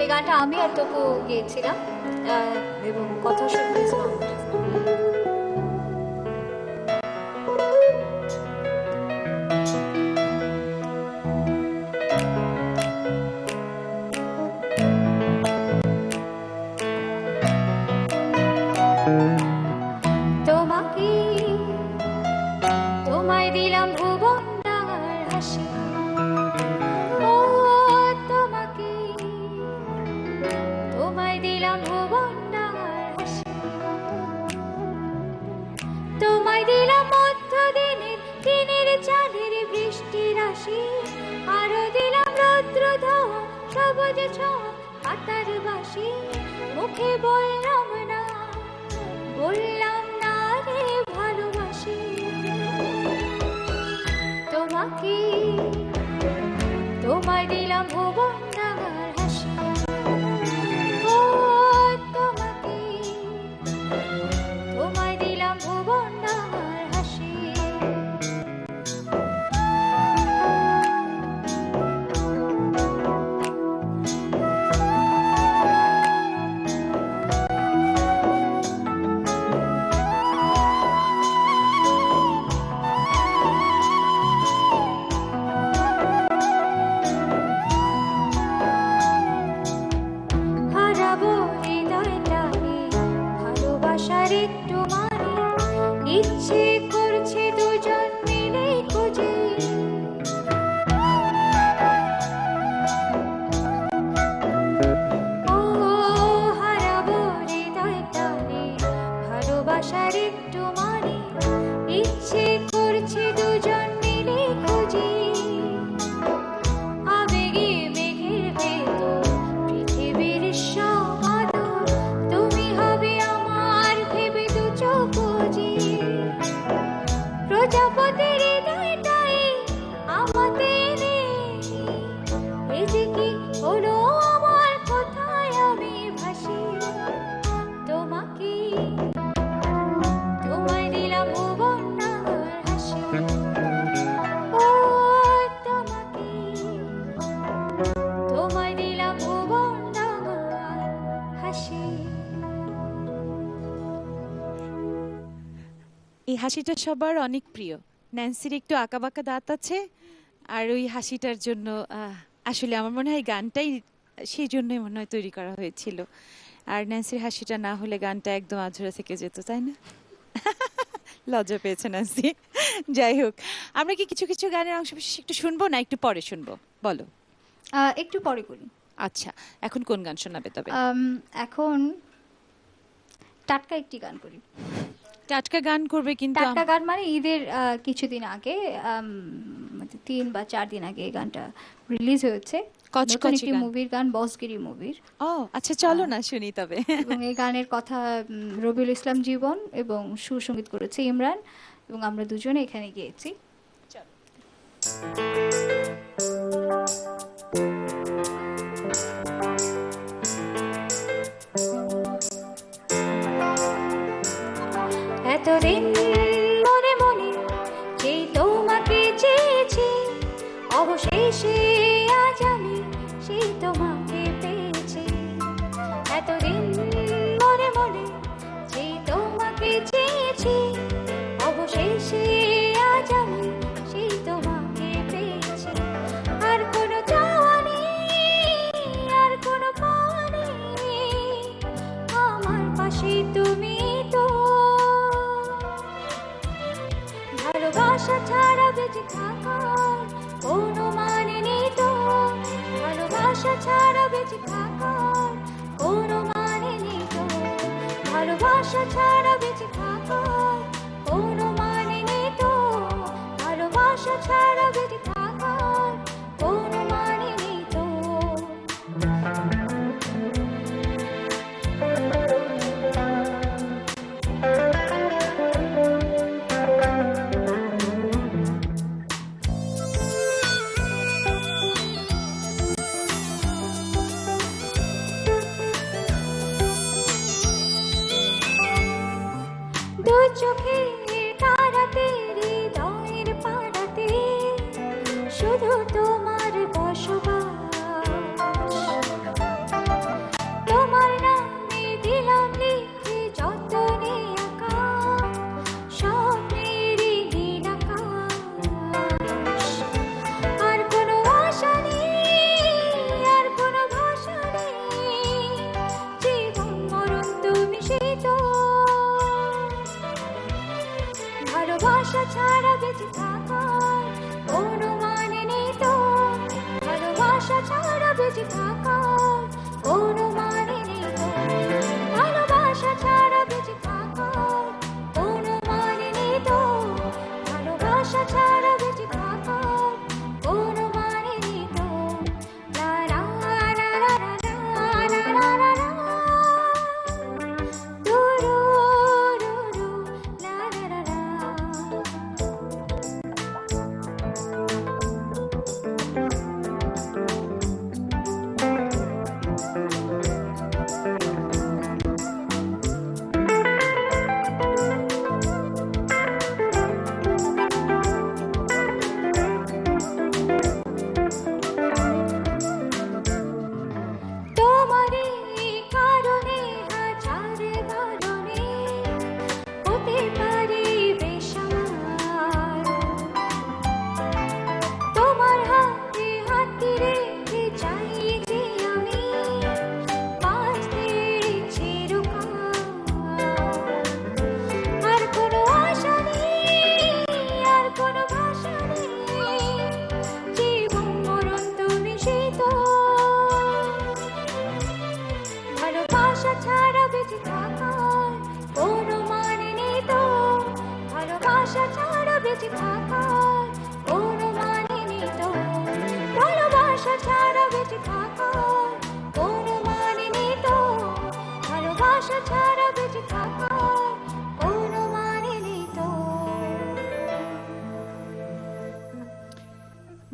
এই গানটা আমি আর তপু গেয়েছিলাম এবং কথা শুনতেছিলাম। তোমায় দিলাম ভুবন ডাঙার হাসি, ও তোমাকে তোমায় দিলাম ভুবন ডাঙার হাসি, তোমায় দিলাম মধ্য দিনের চাঁদের বৃষ্টি রাশি, আরো দিলাম রৌদ্র ধোয়া সবুজ ছোঁয়া পাতার বাসি, মুখে বললাম না রে ভালোবাসি তোমাকে, তোমায় দিলাম ভুবন ডাঙার হাসি, ও তোমাকে তোমায় দিলাম ভুবন ডাঙার হাসি। একটু মানে ইচ্ছে করছে দুজন মিলে খুঁজে, ও হারাবো হৃদয় টানে ভালোবাসার একটু মানে ইচ্ছে করছে দুজন মিলে খুঁজে, আবেগে মেঘের ভেতর পৃথিবীর সব আদর তুমি হবে প্রজাপতির হৃদয়টাই আমাতে এই যে কি হলো আমার, কোথায় আমি ভাসি তোমাকে, তোমায় দিলাম ভুবন ডাঙার হাসি, ও তোমাকে তোমায় দিলাম ভুবন ডাঙার হাসি। এই হাসিটা সবার অনেক প্রিয়। ন্যান্সির একটু আঁকাবাঁকা দাঁত আছে, আর ওই হাসিটার জন্য আসলে আমার মনে হয় গানটাই সেই জন্যই মনে হয় তৈরি করা হয়েছিল। আর ন্যান্সির হাসিটা না হলে গানটা একদম আঝরা থেকে যেত, তাই না? লজ্জা পেয়েছে ন্যান্সি। যাই হোক, আমরা কি কিছু কিছু গানের অংশ বিশেষ একটু শুনবো না একটু পরে শুনবো? বলো। একটু পরে করি। আচ্ছা, এখন কোন গান শোনাবে তবে? এখন টাটকা একটি গান করি। টাটকা গান করবে? কিন্তু টাটকা গান মানে ঈদের কিছুদিন আগে, 3 বা 4 দিন আগে এই গানটা রিলিজ হয়েছে। কচকচি মুভির গান, বসগিরি মুভির। ও আচ্ছা, চলো না শুনি তবে। এবং এই গানের কথা রবিউল ইসলাম জীবন এবং সুসঙ্গীত করেছে ইমরান, এবং আমরা দুজনে এখানে গিয়েছি। এতদিন মনে মনে যে তোমাকে চেয়েছি, অবশেষে আজ আমি সেই তোমাকে পেয়েছি। এতদিন মনে মনে যে তোমাকে চেয়েছি, অবশেষে আজ আমি সেই তোমাকে পেয়েছি। আর কোনো চাওয়া নেই, আর কোনো পাওয়া নেই, আমার পাশে তুমি তো। ভালোবাসা ছাড়া বেঁচে থাকার কোনো মানে নেই তো, ভালোবাসা ছাড়া বেঁচে থাকার কোনো মানে নেই তো, ভালোবাসা ছাড়া বেঁচে থাকার কোনো মানে নেই তো, ভালোবাসা ছাড়া বেঁচে থাকার কোনো মানে নেই তো। দু চোখের তারাতে হৃদয়ের পাড়াতে শুধু তোমার বসবাস,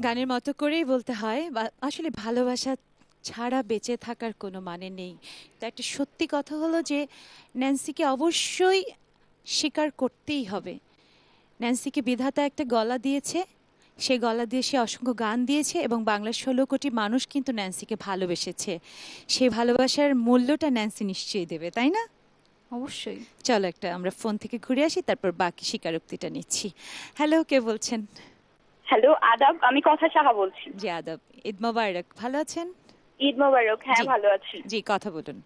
গানের মতো করেই বলতে হয়, আসলে ভালোবাসা ছাড়া বেঁচে থাকার কোনো মানে নেই। তো একটা সত্যি কথা হলো যে ন্যান্সিকে অবশ্যই স্বীকার করতেই হবে। ন্যান্সিকে বিধাতা একটা গলা দিয়েছে, সেই গলা দিয়ে সে অসংখ্য গান দিয়েছে এবং বাংলার 16 কোটি মানুষ কিন্তু ন্যান্সিকে ভালোবেসেছে। সেই ভালোবাসার মূল্যটা ন্যান্সি নিশ্চয়ই দেবে, তাই না? অবশ্যই। চলো একটা আমরা ফোন থেকে ঘুরে আসি, তারপর বাকি স্বীকারোক্তিটা নিচ্ছি। হ্যালো, কে বলছেন? হ্যালো, আদাব, আমি কথা সাহা বলছি। জি আদাব, ঈদ মোবারক। ভালো আছেন? ঈদ মোবারক। হ্যাঁ, ভালো আছি। জি, কথা বলুন।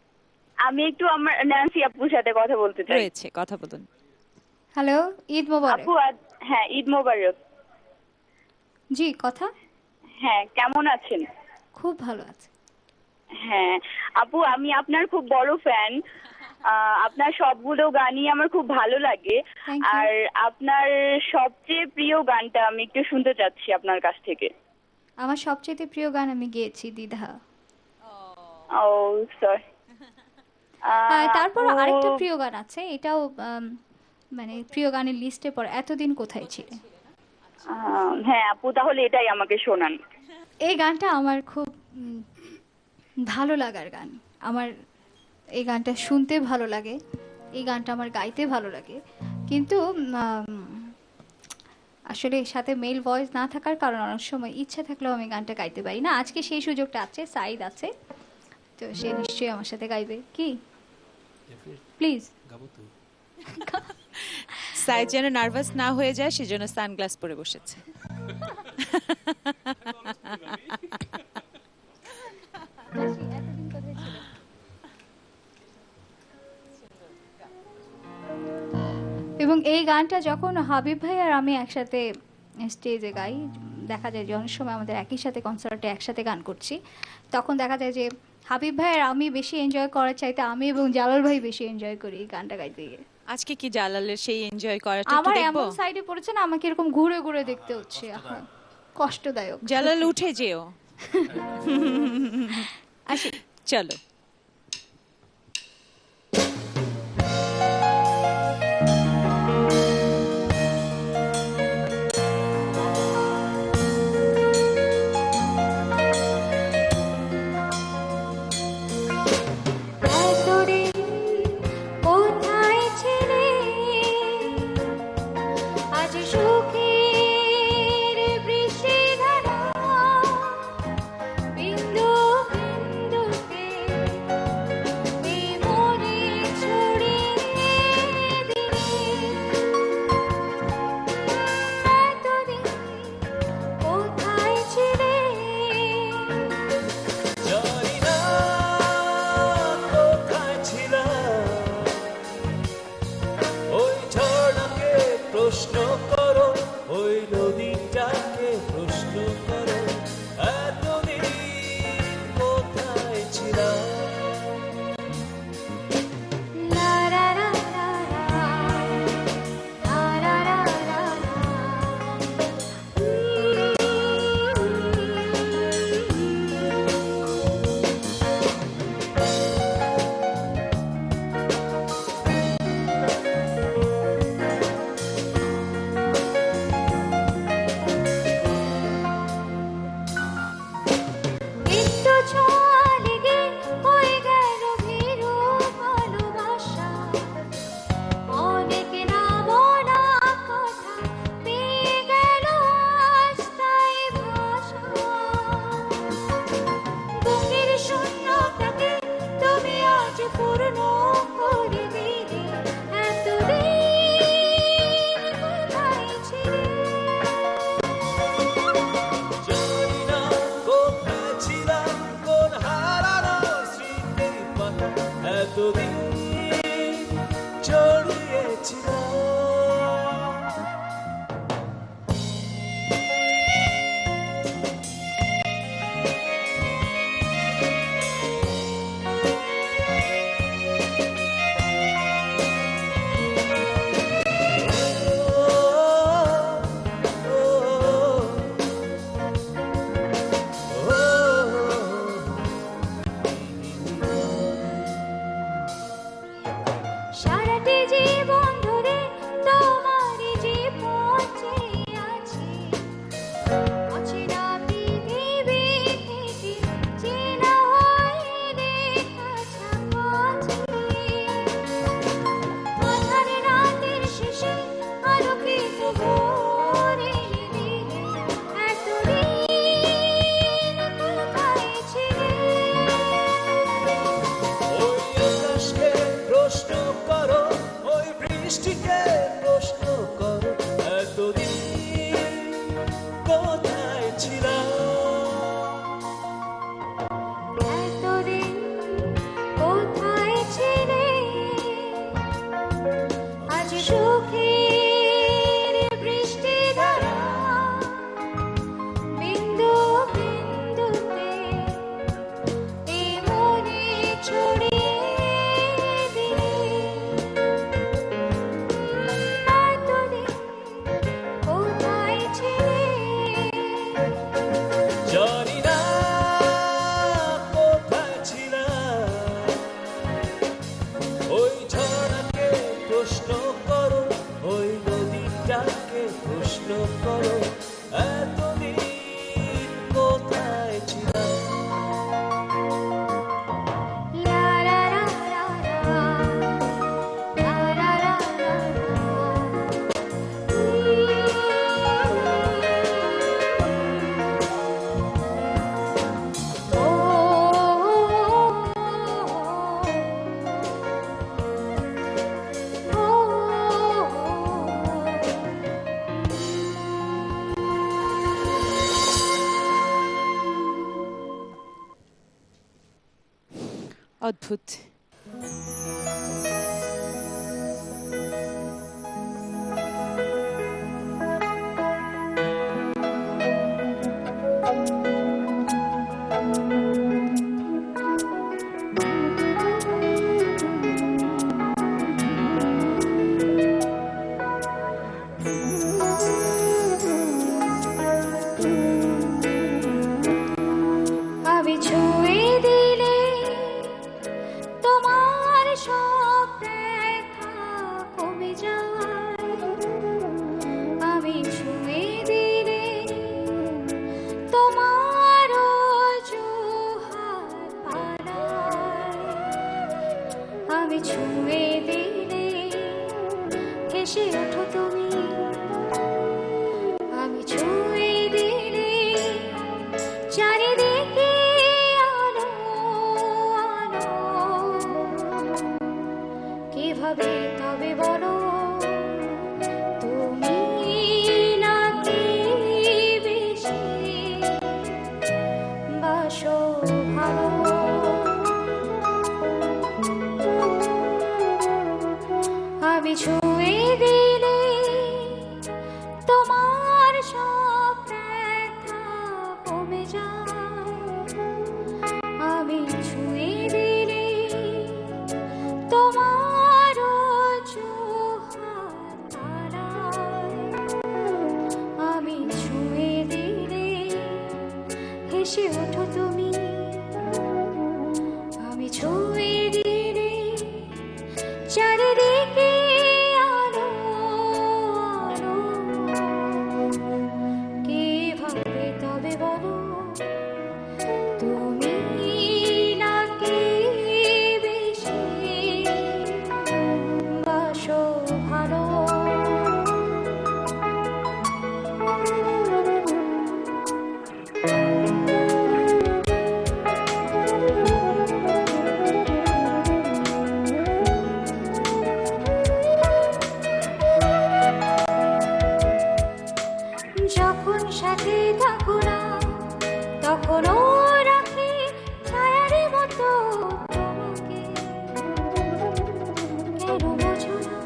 আমি একটু আমার ন্যান্সি আপুর সাথে কথা বলতে চাই। রয়েছে, কথা বলুন। হ্যালো, ঈদ মোবারক। আপু, হ্যাঁ, ঈদ মোবারক। জি, কথা। হ্যাঁ, কেমন আছেন? খুব ভালো আছে। হ্যাঁ আপু, আমি আপনার খুব বড় ফ্যান। আপনার সবগুলো গানই আমার খুব ভালো লাগে। আর আপনার সবচেয়ে প্রিয় গানটা আমি একটু শুনতে চাচ্ছি আপনার কাছ থেকে। আমার সবচেয়ে প্রিয় গান আমি গেয়েছি দ্বিধা। ও সরি। তারপর আরেকটা প্রিয় গান আছে, এটাও মানে প্রিয় গানের লিস্টে পড়ে, এতদিন কোথায় ছিলে। হ্যাঁ আপু, তাহলে এটাই আমাকে শোনান। এই গানটা আমার খুব ভালো লাগার গান। আমার এই গানটা শুনতে ভালো লাগে, এই গানটা আমার গাইতে ভালো লাগে, কিন্তু আসলে সাথে মেল ভয়েস না থাকার কারণে অনেক সময় ইচ্ছা থাকলেও আমি গানটা গাইতে পারি না। আজকে সেই সুযোগটা আছে, সাইদ আছে, তো সে নিশ্চয়ই আমার সাথে গাইবে। কি প্লিজ? সাইদ যেন নার্ভাস না হয়ে যায় সেজন্য সানগ্লাস পরে বসেছে। এবং এই গানটা যখন হাবিব ভাই আর আমি একসাথে স্টেজে গাই, দেখা যায় যে অনেক সময় আমাদের একই সাথে কনসার্টে একসাথে গান করছি, তখন দেখা যায় যে হাবিব ভাই আর আমি বেশি এনজয় করার চাইতে আমি এবং জালাল ভাই বেশি এনজয় করি এই গানটা গাইতে গিয়ে। আজকে কি জালালের সেই এনজয় করাটা একটু আমার দেখবো? এমন সাইডে পড়েছে না, আমাকে এরকম ঘুরে ঘুরে দেখতে হচ্ছে, কষ্টদায়ক। জালাল উঠে যেও। আসি, চলো। বিন্দু বিন্দুতে ছিলাম এতদিন কোথায় ছিলে আজ সুখের বৃষ্টি ধারা বিন্দু বিন্দুতে এই মনে ছড়িয়ে দিলে এতদিন কোথায় ছিলে জানি না কোথায় ছিলাম ওই ঝড়াকে প্রশ্ন করো ওই নদীটাকে প্রশ্ন করো এতদিন কোথায় ছিলাম লা লা লা লা লা লা লা অদ্ভুত। আমি ছুঁয়ে দিলে তোমার সব ব্যথা কমে যায় আমি ছুঁয়ে দিলে তোমার অজুহাত পালায় আমি ছুঁয়ে দিলে হেসে ওঠো তুমি আমি ছুঁয়ে দিলে চারিদিকে আলো আলো কিভাবে তবে বলো তুমি নাকি বেশি বাসো ভালো আমি ছুঁয়ে দিলে তোমার সব ব্যথা কমে যায় আমি ছুঁয়ে দিলে তোমার অজুহাত পালায় আমি ছুঁয়ে দিলে হেসে ওঠো তুমি আমি ছুঁয়ে দিলে চারিদিকে আলো আলো কিভাবে তবে বলো তুমি নাকি বেশি বাসো ভালো যখন সাথে থাকো না তখনও রাখি ছায়ার মতো তোমাকে কেন বোঝো না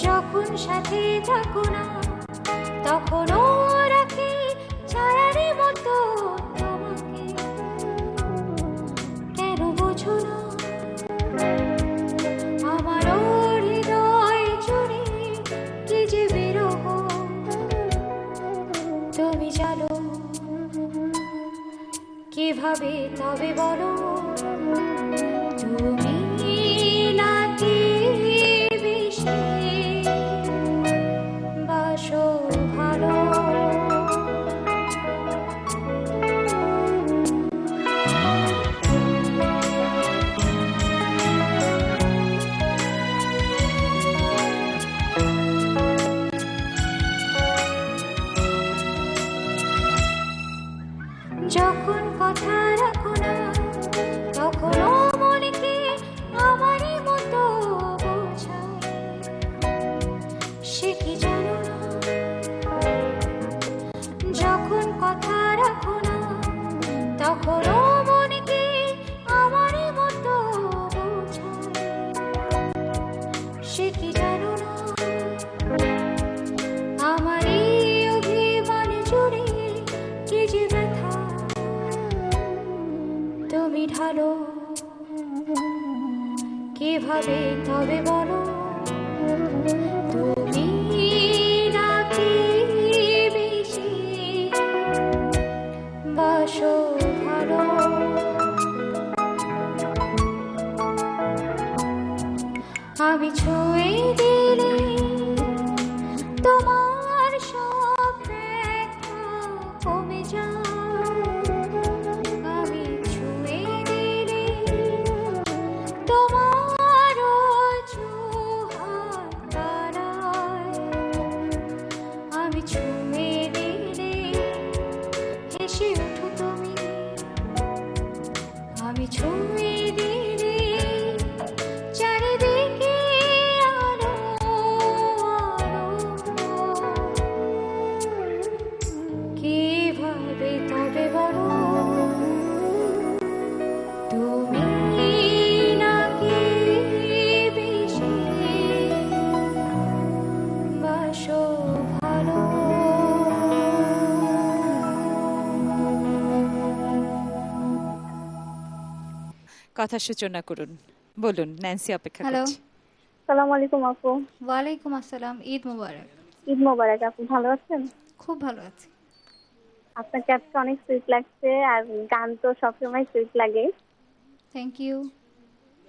যখন সাথে থাকো না তখনও রাখি ছায়ার মতো তোমাকে কেন বোঝো না আমার হৃদয় জুড়ে কি যে বিরহ তুমি জানো কিভাবে তবে বলো তুমি নাকি বেশি বাসো ভালো যখন কথা রাখো না তখনও মনকে ভালো কিভাবে তবে বলো তুমি নাকি বেশি বাসো ভালো আমি ছুঁয়ে দিলে তোমার সব ব্যথা কমে যায় আমি ছুঁয়ে দিলে তোমার হাত বাড়ায় আমি ছুঁয়ে দিলে হেসে উঠো তুমি আমি ছুঁয়ে দিলে চারিদিকে আলো কিভাবে তবে বলো তুমি নাকি বেশি বাসো ভালো কথা সূচনা করুন, বলুন। ন্যান্সি অপেক্ষা হ্যালো। করছি। আসসালামু আলাইকুম আপু। ওয়ালাইকুম আসসালাম। ঈদ মোবারক। ঈদ মোবারক আপু, ভালো আছেন? খুব ভালো আছি। আপনাকে আজকে অনেক সুইট লাগছে, আর গান তো সবসময় সুইট লাগে। Thank you.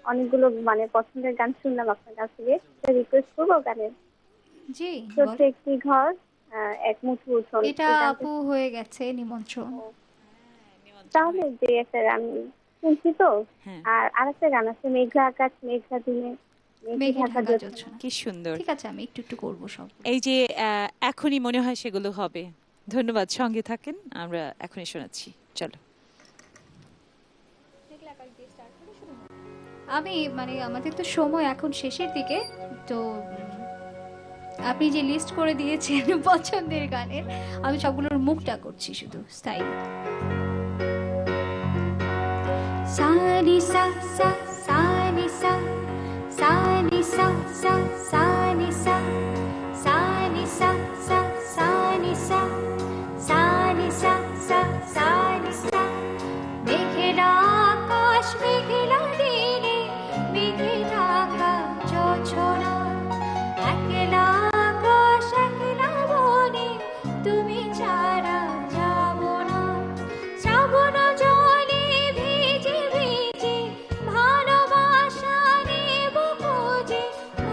অনেকগুলো মানে পছন্দের গান শুনলাম আপনার কাছ থেকে, রিকোয়েস্ট করবো গানের। জি ছোট্ট একটি ঘর, এক মুঠো উঠোন। এটা আপু হয়ে গেছে নিমন্ত্রণ। তাহলে যে একটা গান শুনছি তো, হ্যাঁ। আর আরেকটা গান আছে, মেঘলা আকাশ মেঘলা দিনে মেঘে ঢাকা জ্যোৎস্না। জোছনা। কি সুন্দর। ঠিক আছে, আমি একটু একটু করবো সব। এই যে এখনই মনে হয় সেগুলো হবে। ধন্যবাদ, সঙ্গে থাকেন, আমরা এখনই শোনাচ্ছি। চলো। আমি মানে আমাদের তো সময় এখন শেষের দিকে, তো আপনি যে লিস্ট করে দিয়েছেন পছন্দের গানের, আমি সবগুলোর মুখটা করছি শুধু স্থায়ী। সানি সা সা সানি সা সানি সা সা সানি সা সানি সা সা সানি সা সানি সা সা সানি সা মেঘেলা আকাশ মেঘেলা দিনে মেঘেলা আকাশ জোছনা একলা আকাশ একলা বনে তুমি ছাড়া যাব না শ্রাবণ জলে ভিজে ভিজে ভালোবাসা নেব খোঁজে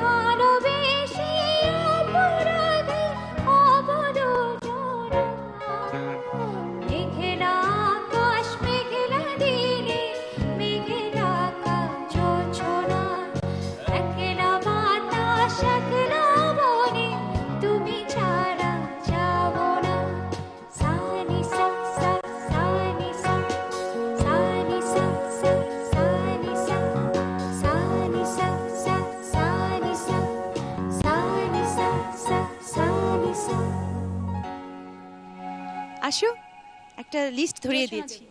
ভালোবেসে অপরাধে অবলোচনা মেঘেলা আকাশ মেঘেলা দিনে মেঘেলা আকাশ জোছনা একলা বাতাস একলা বনে তুমি ছাড়া যাব না সানি সা সা সানি সা সানি সা সা সানি সা সানি সা সা সানি সা সানি সা সা সানি সা। আসো, একটা লিস্ট ধরিয়ে দিয়েছি।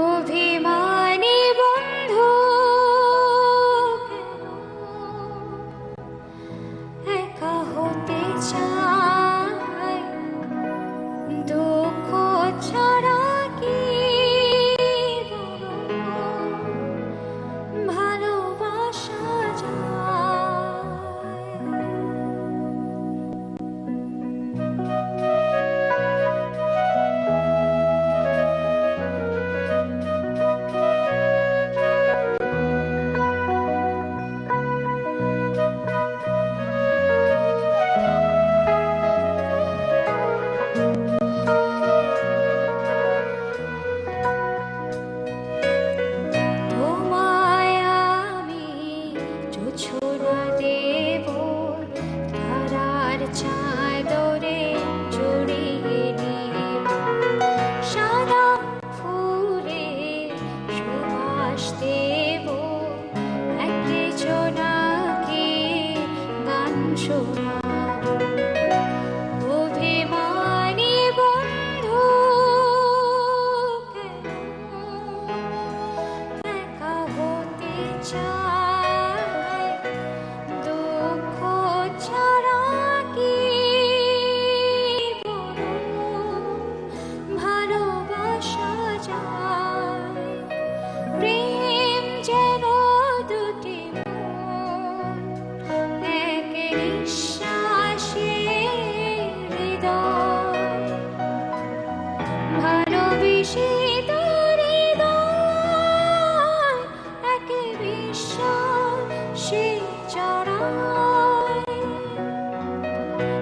অভিমানী বন্ধু একা হতে চাই দুঃখ ছাড়া কি ভালোবাসা যায়।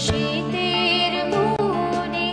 শীতের মনে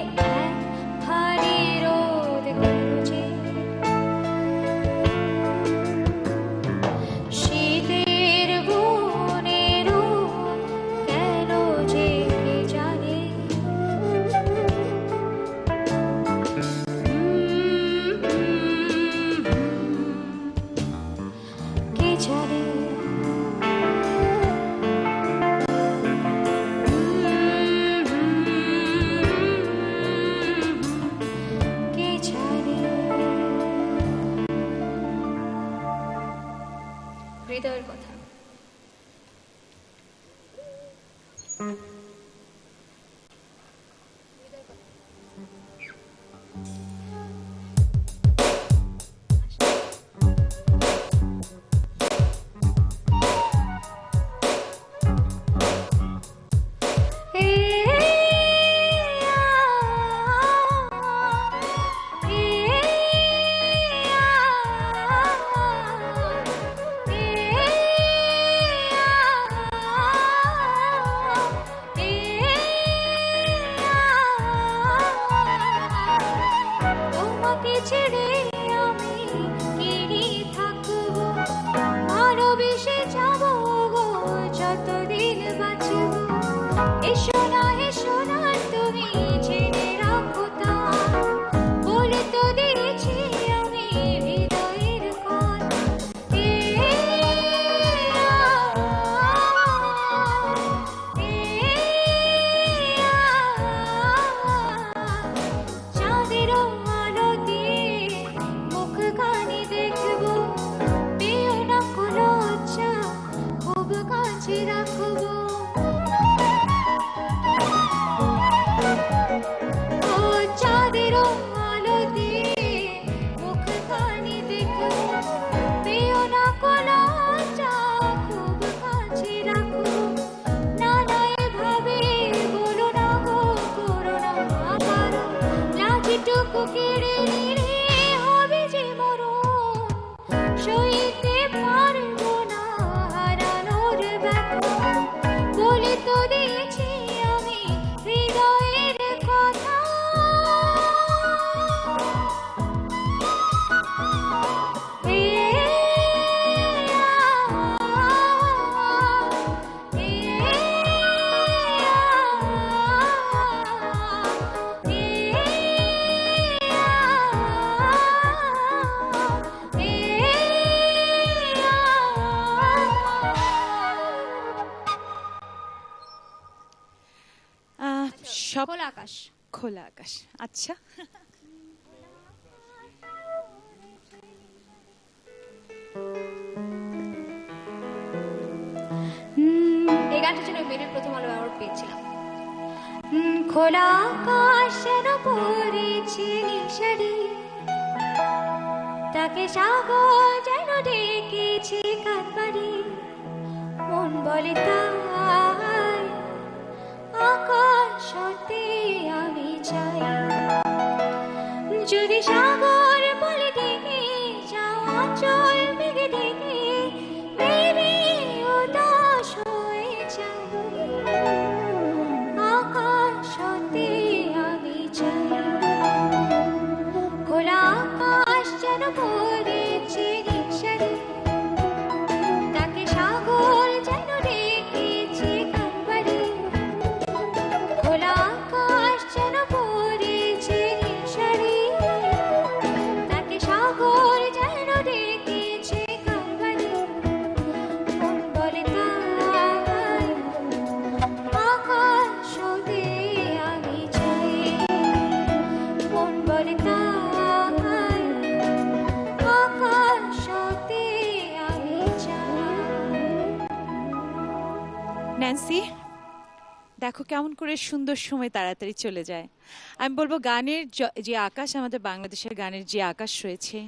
খোলা আকাশ। খোলা আকাশ, আচ্ছা। এই গানটার জন্য মেরিল প্রথম আলো অ্যাওয়ার্ড পেয়েছিলাম। খোলা আকাশ যেন পড়েছে নিশারি, তাকে সাগর যেন ডেকেছে কাকবাড়ি, মন বলে তাই আকাশ হতে আমি চাই। যদি সাগর বলে ডেকে যাও অচল মেঘে ডেকে বেবি উদাস হয়ে যাই, আকাশ হতে আমি চাই। খোলা আকাশ যেন পড়েছে নিশারি, তাকে সাগর যেন ডেকেছে কাকবাড়ি, খোলা আকাশ যেন পড়েছে নিশারি, তাকে সাগর যেন ডেকেছে কাকবাড়ি, মন বলে তাই আকাশ হতে আমি চাই, মন বলে তাই আকাশ হতে আমি চাই। ন্যান্সি, দেখো কেমন করে সুন্দর সময় তাড়াতাড়ি চলে যায়। আমি বলবো গানের যে আকাশ, আমাদের বাংলাদেশের গানের যে আকাশ রয়েছে,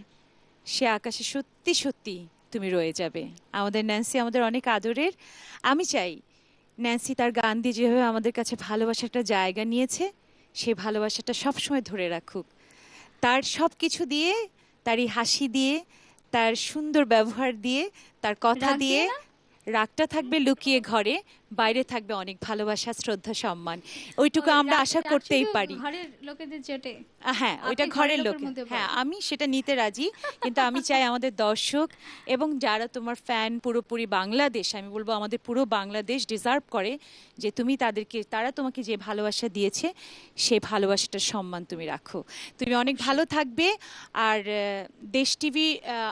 সে আকাশে সত্যি সত্যি তুমি রয়ে যাবে। আমাদের ন্যান্সি আমাদের অনেক আদরের। আমি চাই ন্যান্সি তার গান দিয়ে যেভাবে আমাদের কাছে ভালোবাসাটা জায়গা নিয়েছে, সেই ভালোবাসাটা সবসময় ধরে রাখুক। তার সব কিছু দিয়ে, তার এই হাসি দিয়ে, তার সুন্দর ব্যবহার দিয়ে, তার কথা রাগ দিয়ে, দিয়ে না? রাগটা থাকবে লুকিয়ে ঘরে, বাইরে থাকবে অনেক ভালোবাসা, শ্রদ্ধা, সম্মান। ওইটুকু আমরা আশা করতেই পারি। ঘরের লোকেদের জোটে হ্যাঁ, ওইটা আপনি ঘরের ঘরের লোক। লোকের মধ্যে হ্যাঁ, পড়েন। আমি সেটা নিতে রাজি, কিন্তু আমি চাই আমাদের দর্শক এবং যারা তোমার ফ্যান পুরোপুরি বাংলাদেশ, আমি বলবো আমাদের পুরো বাংলাদেশ ডিজার্ভ করে যে তুমি তারা তোমাকে যে ভালোবাসা দিয়েছে, সেই ভালোবাসাটার সম্মান তুমি রাখো। তুমি অনেক ভালো থাকবে। আর দেশ টিভি,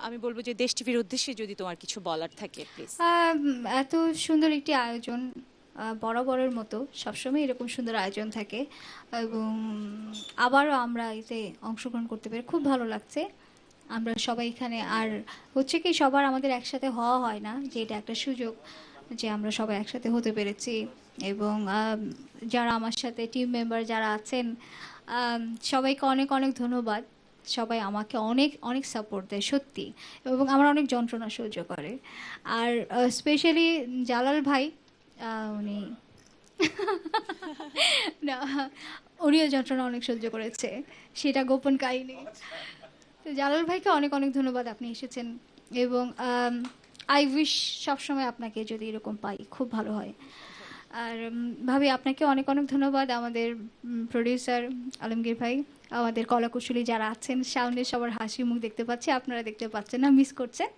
আমি বলবো যে দেশ টিভির উদ্দেশ্যে যদি তোমার কিছু বলার থাকে প্লিজ। এত সুন্দর একটি আয়োজন, বরাবরের মতো সবসময় এরকম সুন্দর আয়োজন থাকে এবং আবারও আমরা এতে অংশগ্রহণ করতে পেরে খুব ভালো লাগছে। আমরা সবাই এখানে, আর হচ্ছে কি সবার আমাদের একসাথে হওয়া হয় না, যে এটা একটা সুযোগ। যে আমরা সবাই একসাথে হতে পেরেছি এবং যারা আমার সাথে টিম মেম্বার যারা আছেন সবাইকে অনেক অনেক ধন্যবাদ। সবাই আমাকে অনেক অনেক সাপোর্ট দেয় সত্যি, এবং আমার অনেক যন্ত্রণা সহ্য করে। আর স্পেশালি জালাল ভাই, উনি না, উনিও যন্ত্রণা অনেক সহ্য করেছে, সেটা গোপন কাহিনী। তো জালাল ভাইকে অনেক অনেক ধন্যবাদ, আপনি এসেছেন, এবং আই উইশ সবসময় আপনাকে যদি এরকম পাই খুব ভালো হয়। আর ভাবি আপনাকে অনেক অনেক ধন্যবাদ, আমাদের প্রডিউসার আলমগীর ভাই, আমাদের কলাকুশলী যারা আছেন, সাউন্ডে সবার হাসি মুখ দেখতে পাচ্ছি, আপনারা দেখতে পাচ্ছেন না, মিস করছেন।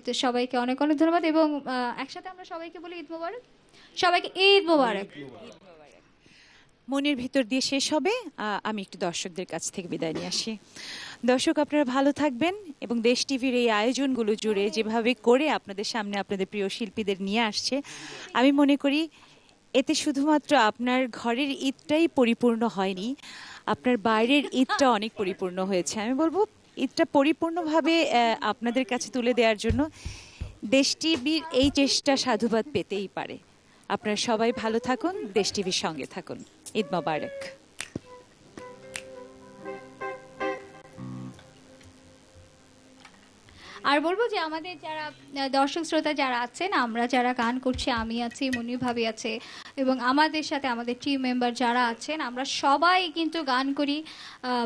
তো সবাইকে অনেক অনেক ধন্যবাদ, এবং একসাথে আমরা সবাইকে বলি ঈদ মোবারক, সবাইকে ঈদ মোবারক। মনের ভিতর দিয়ে শেষ হবে। আমি একটু দর্শকদের কাছ থেকে বিদায় নিয়ে আসি। দর্শক, আপনারা ভালো থাকবেন, এবং দেশ টিভির এই আয়োজনগুলো জুড়ে যেভাবে করে আপনাদের সামনে আপনাদের প্রিয় শিল্পীদের নিয়ে আসছে, আমি মনে করি এতে শুধুমাত্র আপনার ঘরের ঈদটাই পরিপূর্ণ হয়নি, আপনার বাইরের ঈদটা অনেক পরিপূর্ণ হয়েছে। আমি বলবো ঈদটা পরিপূর্ণভাবে আপনাদের কাছে তুলে দেওয়ার জন্য দেশ টিভির এই চেষ্টা সাধুবাদ পেতেই পারে। আপনারা সবাই ভালো থাকুন, দেশ টিভির সঙ্গে থাকুন। ঈদ মোবারক। আর বলবো যে আমাদের যারা দর্শক শ্রোতা যারা আছেন, আমরা যারা গান করছি, আমি আছি, মনির ভাবি আছে, এবং আমাদের সাথে আমাদের টিম মেম্বার যারা আছেন, আমরা সবাই কিন্তু গান করি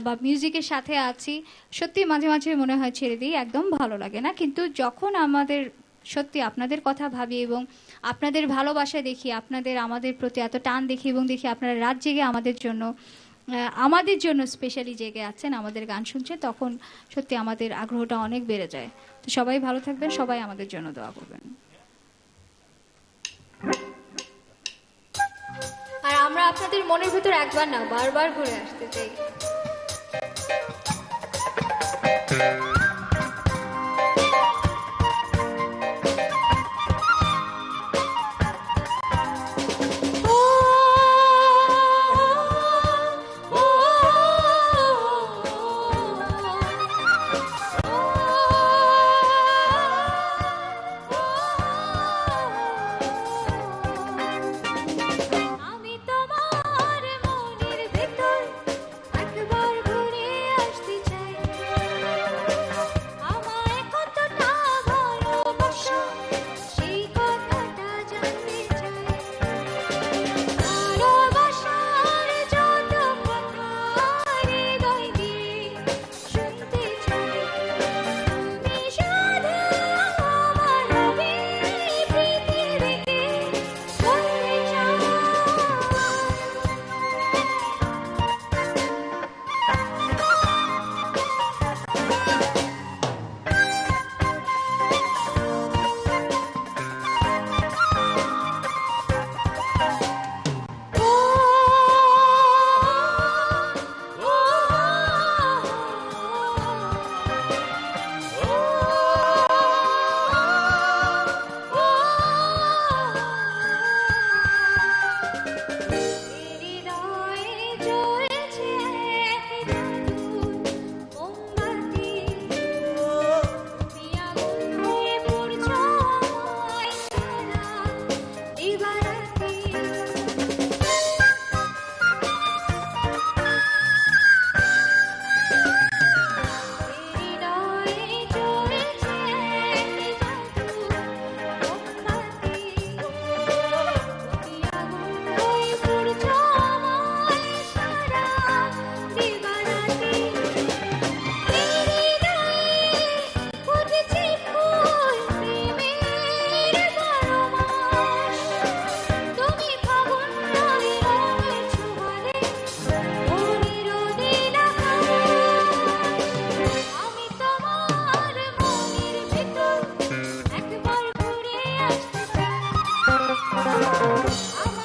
বা মিউজিকের সাথে আছি। সত্যি মাঝে মাঝে মনে হয় ছেড়ে দিই, একদম ভালো লাগে না, কিন্তু যখন আমাদের সত্যি আপনাদের কথা ভাবি এবং আপনাদের ভালোবাসা দেখি, আপনাদের আমাদের প্রতি এত টান দেখি, এবং দেখি আপনারা রাত জেগে আমাদের জন্য স্পেশালি জেগে আছেন, আমাদের গান শুনছেন, তখন সত্যি আমাদের আগ্রহটা অনেক বেড়ে যায়। তো সবাই ভালো থাকবেন, সবাই আমাদের জন্য দোয়া করবেন। আর আমরা আপনাদের মনের ভিতর একবার না বারবার ঘুরে আসতে চাই। আমার